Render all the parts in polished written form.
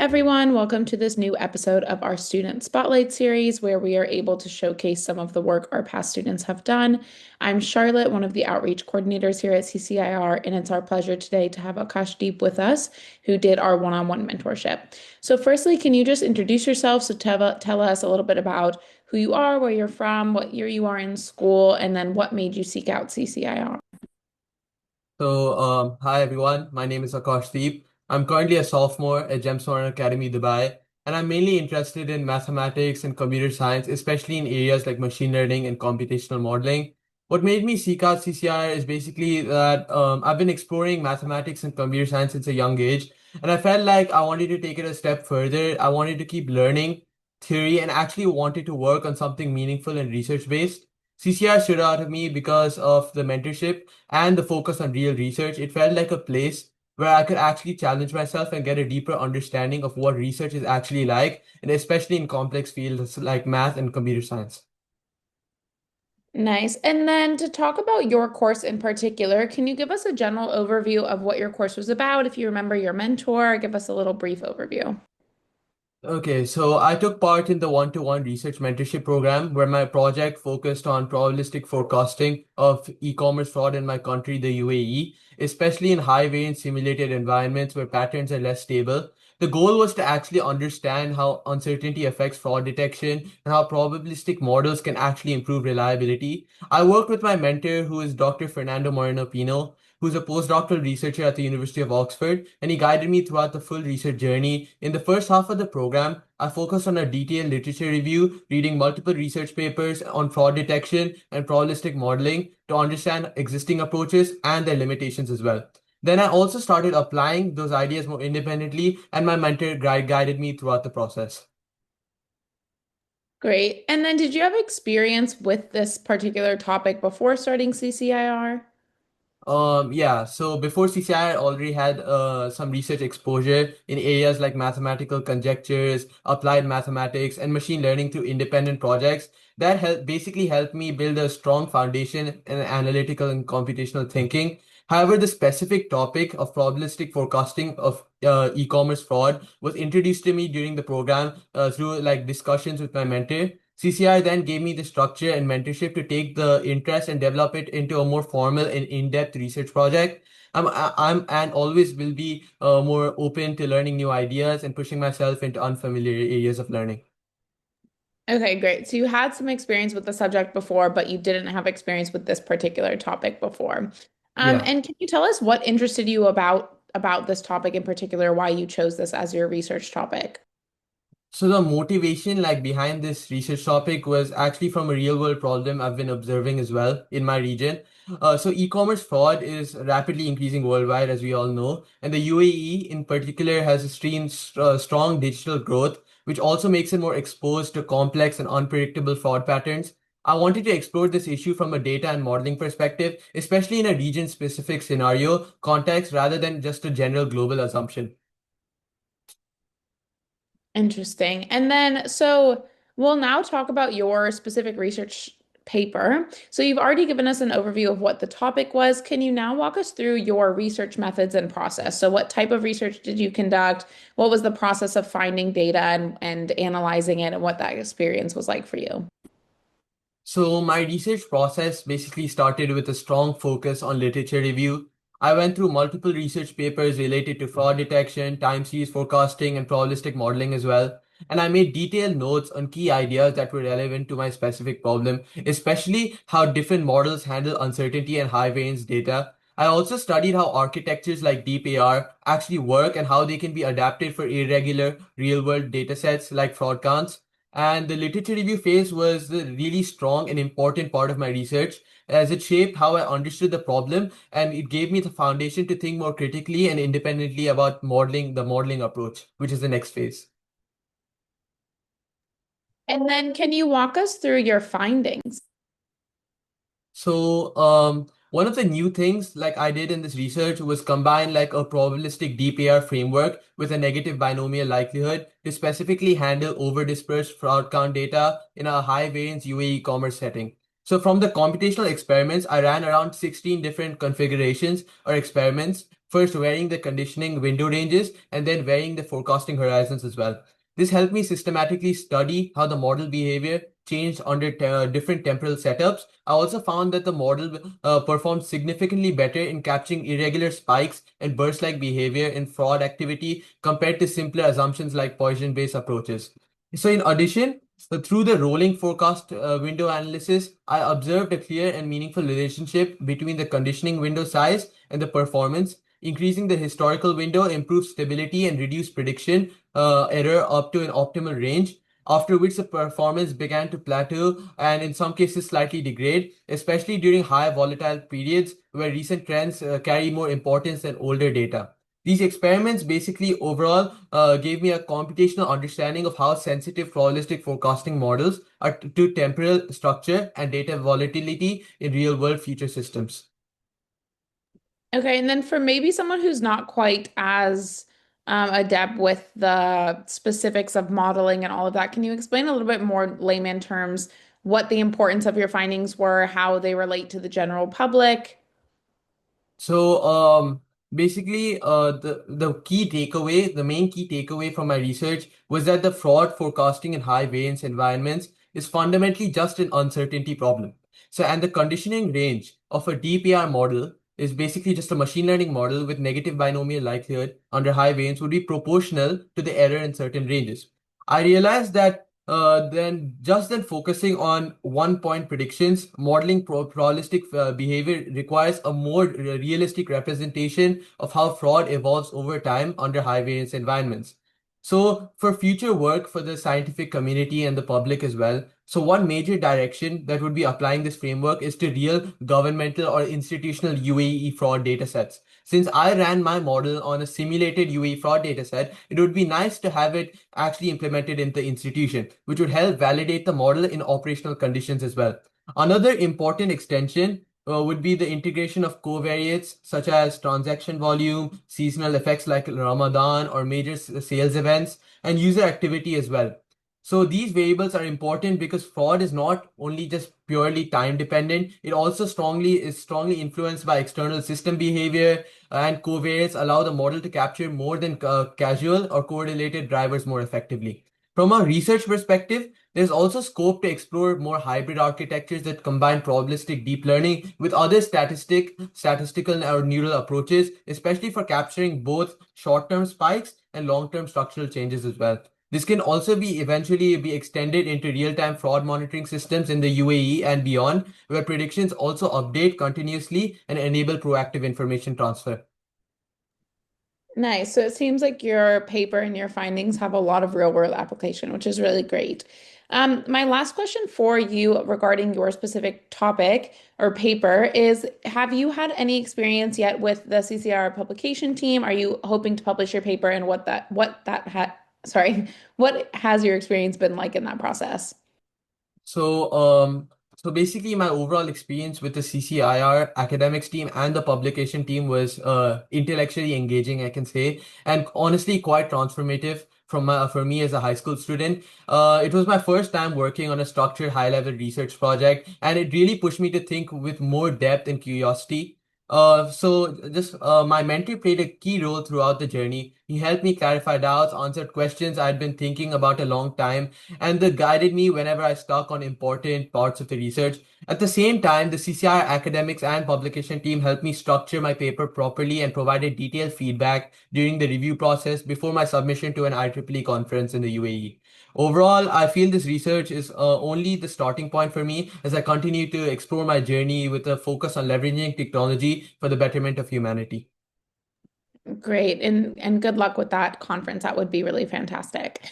everyone. Welcome to this new episode of our Student Spotlight series, where we are able to showcase some of the work our past students have done. I'm Charlotte, one of the outreach coordinators here at CCIR, and it's our pleasure today to have Akashdeep with us, who did our one-on-one mentorship. So, firstly, can you just introduce yourself? So, tell us a little bit about who you are, where you're from, what year you are in school, and then what made you seek out CCIR. Hi everyone. My name is Akashdeep. I'm currently a sophomore at CCIR Academy, Dubai, and I'm mainly interested in mathematics and computer science, especially in areas like machine learning and computational modeling. What made me seek out CCIR is basically that I've been exploring mathematics and computer science since a young age, and I felt like I wanted to take it a step further. I wanted to keep learning theory and actually wanted to work on something meaningful and research based. CCIR stood out to me because of the mentorship and the focus on real research. It felt like a place where I could actually challenge myself and get a deeper understanding of what research is actually like, and especially in complex fields like math and computer science. Nice. And then to talk about your course in particular, can you give us a general overview of what your course was about? If you remember your mentor, give us a little brief overview. Okay, so I took part in the one-to-one research mentorship program where my project focused on probabilistic forecasting of e-commerce fraud in my country, the UAE, especially in high variance simulated environments where patterns are less stable. The goal was to actually understand how uncertainty affects fraud detection and how probabilistic models can actually improve reliability. I worked with my mentor, who is Dr. Fernando Moreno Pino, who's a postdoctoral researcher at the University of Oxford, and he guided me throughout the full research journey. In the first half of the program, I focused on a detailed literature review, reading multiple research papers on fraud detection and probabilistic modeling to understand existing approaches and their limitations as well. Then I also started applying those ideas more independently, and my mentor guided me throughout the process. Great. And then did you have experience with this particular topic before starting CCIR? Yeah, so before CCI, I already had some research exposure in areas like mathematical conjectures, applied mathematics, and machine learning through independent projects. That basically helped me build a strong foundation in analytical and computational thinking. However, the specific topic of probabilistic forecasting of e-commerce fraud was introduced to me during the program through like discussions with my mentor. CCI then gave me the structure and mentorship to take the interest and develop it into a more formal and in-depth research project. I'm and always will be more open to learning new ideas and pushing myself into unfamiliar areas of learning. Okay, great. So you had some experience with the subject before, but you didn't have experience with this particular topic before. Yeah. And can you tell us what interested you about this topic in particular, why you chose this as your research topic? So the motivation like behind this research topic was actually from a real world problem I've been observing as well in my region. So e-commerce fraud is rapidly increasing worldwide, as we all know, and the UAE in particular has extreme strong digital growth, which also makes it more exposed to complex and unpredictable fraud patterns. I wanted to explore this issue from a data and modeling perspective, especially in a region-specific scenario context rather than just a general global assumption. Interesting. And then, so we'll now talk about your specific research paper. So you've already given us an overview of what the topic was. Can you now walk us through your research methods and process? So what type of research did you conduct? What was the process of finding data and analyzing it and what that experience was like for you? So my research process basically started with a strong focus on literature review. I went through multiple research papers related to fraud detection, time series forecasting, and probabilistic modeling as well. And I made detailed notes on key ideas that were relevant to my specific problem, especially how different models handle uncertainty and high variance data. I also studied how architectures like deep AR actually work and how they can be adapted for irregular real world datasets like fraud counts. And the literature review phase was a really strong and important part of my research as it shaped how I understood the problem and it gave me the foundation to think more critically and independently about the modeling approach, which is the next phase. And then can you walk us through your findings? One of the new things like I did in this research was combine like a probabilistic DPR framework with a negative binomial likelihood to specifically handle over-dispersed fraud count data in a high variance UAE commerce setting. So from the computational experiments, I ran around 16 different configurations or experiments first varying the conditioning window ranges and then varying the forecasting horizons as well. This helped me systematically study how the model behavior changed under different temporal setups. I also found that the model performed significantly better in capturing irregular spikes and burst-like behavior in fraud activity compared to simpler assumptions like Poisson-based approaches. So in addition, through the rolling forecast window analysis, I observed a clear and meaningful relationship between the conditioning window size and the performance. Increasing the historical window improves stability and reduced prediction error up to an optimal range, after which the performance began to plateau and in some cases slightly degrade, especially during high volatile periods where recent trends carry more importance than older data. These experiments basically overall gave me a computational understanding of how sensitive probabilistic forecasting models are to temporal structure and data volatility in real-world future systems. Okay, and then for maybe someone who's not quite as adept with the specifics of modeling and all of that, can you explain a little bit more layman terms what the importance of your findings were, how they relate to the general public? So, basically, the key takeaway, the main key takeaway from my research was that the fraud forecasting in high variance environments is fundamentally just an uncertainty problem. So, and the conditioning range of a DPR model is basically just a machine learning model with negative binomial likelihood under high variance would be proportional to the error in certain ranges. I realized that then focusing on one point predictions, modeling probabilistic behavior requires a more realistic representation of how fraud evolves over time under high variance environments. So for future work for the scientific community and the public as well, so one major direction that would be applying this framework is to real governmental or institutional UAE fraud datasets. Since I ran my model on a simulated UAE fraud dataset, it would be nice to have it actually implemented in the institution, which would help validate the model in operational conditions as well. Another important extension would be the integration of covariates such as transaction volume, seasonal effects like Ramadan or major sales events, and user activity as well. So these variables are important because fraud is not only just purely time dependent, it also strongly influenced by external system behavior, and covariates allow the model to capture more than casual or correlated drivers more effectively. From a research perspective, there's also scope to explore more hybrid architectures that combine probabilistic deep learning with other statistical or neural approaches, especially for capturing both short-term spikes and long-term structural changes as well. This can also be eventually be extended into real-time fraud monitoring systems in the UAE and beyond, where predictions also update continuously and enable proactive information transfer. Nice. So it seems like your paper and your findings have a lot of real world application, which is really great. My last question for you regarding your specific topic or paper is, have you had any experience yet with the CCR publication team? Are you hoping to publish your paper and what has your experience been like in that process? So, so basically, my overall experience with the CCIR academics team and the publication team was intellectually engaging, I can say, and honestly quite transformative for me as a high school student. It was my first time working on a structured high-level research project, and it really pushed me to think with more depth and curiosity. My mentor played a key role throughout the journey. He helped me clarify doubts, answered questions I'd been thinking about a long time, and they guided me whenever I stuck on important parts of the research. At the same time, the CCIR academics and publication team helped me structure my paper properly and provided detailed feedback during the review process before my submission to an IEEE conference in the UAE. Overall, I feel this research is only the starting point for me as I continue to explore my journey with a focus on leveraging technology for the betterment of humanity. Great. And good luck with that conference. That would be really fantastic.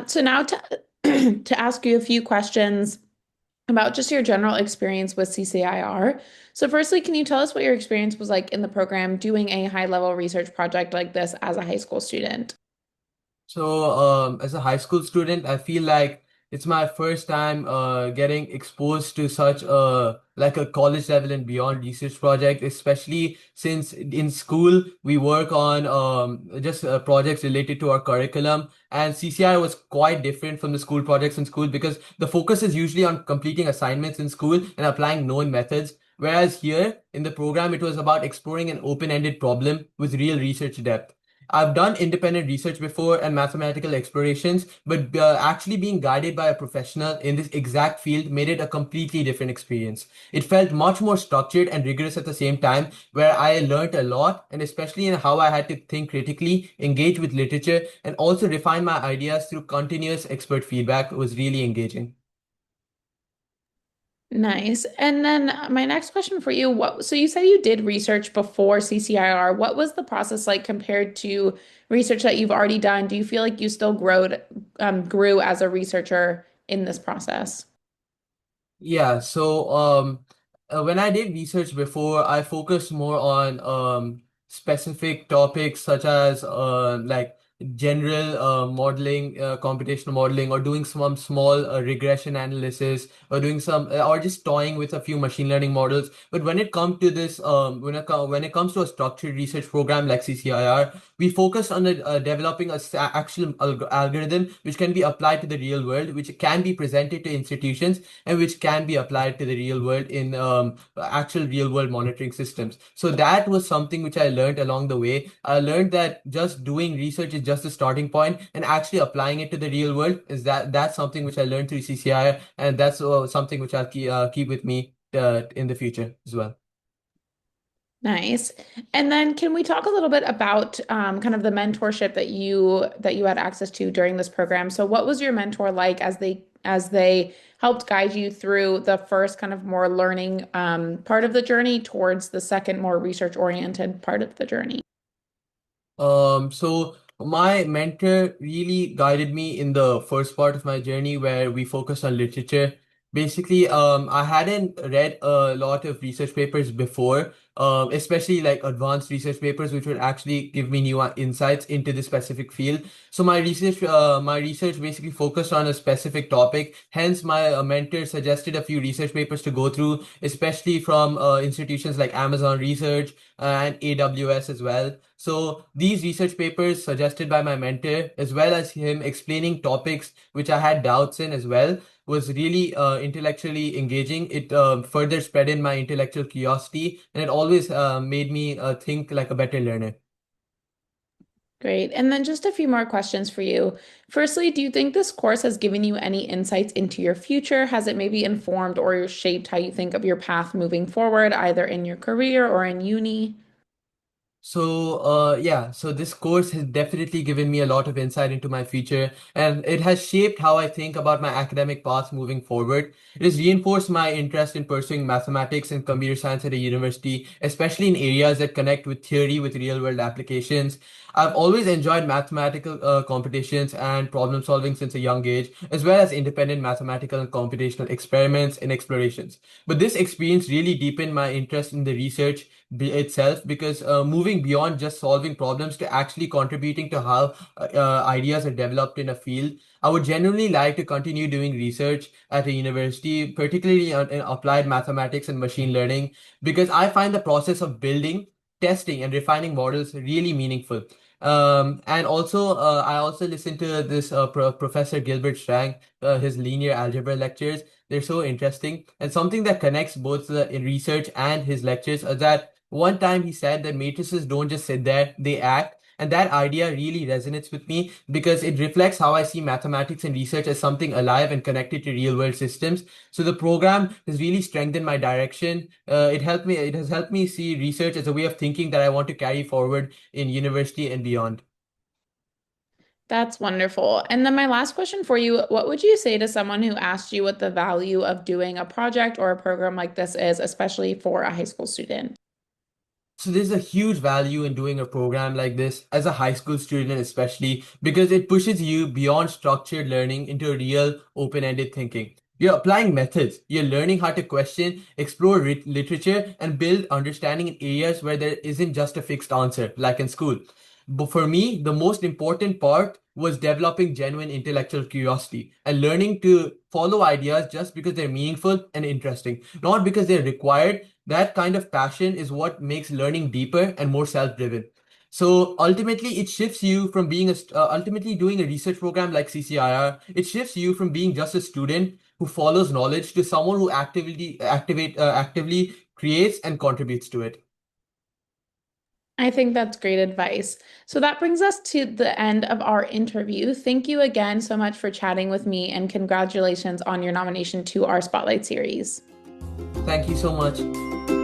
So now to to ask you a few questions about just your general experience with CCIR. So firstly, can you tell us what your experience was like in the program doing a high-level research project like this as a high school student? So, as a high school student, I feel like it's my first time getting exposed to such a college level and beyond research project, especially since in school we work on just projects related to our curriculum. And CCI was quite different from the school projects in school because the focus is usually on completing assignments in school and applying known methods. Whereas here in the program, it was about exploring an open-ended problem with real research depth. I've done independent research before and mathematical explorations, but actually being guided by a professional in this exact field made it a completely different experience. It felt much more structured and rigorous at the same time, where I learned a lot, and especially in how I had to think critically, engage with literature, and also refine my ideas through continuous expert feedback was really engaging. Nice. And then my next question for you, so you said you did research before CCIR. What was the process like compared to research that you've already done? Do you feel like you still grew as a researcher in this process? Yeah, so when I did research before, I focused more on specific topics such as like general modeling, computational modeling, or doing some small regression analysis, or doing some, or just toying with a few machine learning models. But when it comes to this, when it comes to a structured research program like CCIR, we focused on developing a actual algorithm which can be applied to the real world, which can be presented to institutions and which can be applied to the real world in actual real world monitoring systems. So that was something which I learned along the way. I learned that just doing research is just the starting point, and actually applying it to the real world is that's something which I learned through CCI, and that's something which I'll keep with me in the future as well. Nice. And then can we talk a little bit about kind of the mentorship that you had access to during this program? So what was your mentor like as they helped guide you through the first kind of more learning part of the journey towards the second more research oriented part of the journey? So my mentor really guided me in the first part of my journey where we focused on literature. Basically, I hadn't read a lot of research papers before, especially like advanced research papers, which would actually give me new insights into the specific field. So my research basically focused on a specific topic. Hence, my mentor suggested a few research papers to go through, especially from institutions like Amazon Research and AWS as well. So these research papers suggested by my mentor, as well as him explaining topics which I had doubts in as well, was really intellectually engaging. It further spread in my intellectual curiosity, and it always made me think like a better learner. Great. And then just a few more questions for you. Firstly, do you think this course has given you any insights into your future? Has it maybe informed or shaped how you think of your path moving forward, either in your career or in uni? So this course has definitely given me a lot of insight into my future, and it has shaped how I think about my academic path moving forward. It has reinforced my interest in pursuing mathematics and computer science at a university, especially in areas that connect with theory with real-world applications. I've always enjoyed mathematical competitions and problem solving since a young age, as well as independent mathematical and computational experiments and explorations. But this experience really deepened my interest in the research itself, because moving beyond just solving problems to actually contributing to how ideas are developed in a field, I would genuinely like to continue doing research at a university, particularly in applied mathematics and machine learning, because I find the process of building, testing, and refining models really meaningful. And also, I also listen to this Professor Gilbert Strang, his linear algebra lectures. They're so interesting. And something that connects both the research and his lectures is that one time he said that matrices don't just sit there, they act. And that idea really resonates with me because it reflects how I see mathematics and research as something alive and connected to real world systems. So the program has really strengthened my direction. It has helped me see research as a way of thinking that I want to carry forward in university and beyond. That's wonderful. And then my last question for you, what would you say to someone who asked you what the value of doing a project or a program like this is, especially for a high school student? So there's a huge value in doing a program like this as a high school student, especially because it pushes you beyond structured learning into real open-ended thinking. You're applying methods. You're learning how to question, explore literature, and build understanding in areas where there isn't just a fixed answer, like in school. But for me, the most important part was developing genuine intellectual curiosity and learning to follow ideas just because they're meaningful and interesting, not because they're required. That kind of passion is what makes learning deeper and more self-driven. So ultimately, it shifts you from being ultimately doing a research program like CCIR. It shifts you from being just a student who follows knowledge to someone who actively creates and contributes to it. I think that's great advice. So that brings us to the end of our interview. Thank you again so much for chatting with me, and congratulations on your nomination to our Spotlight series. Thank you so much.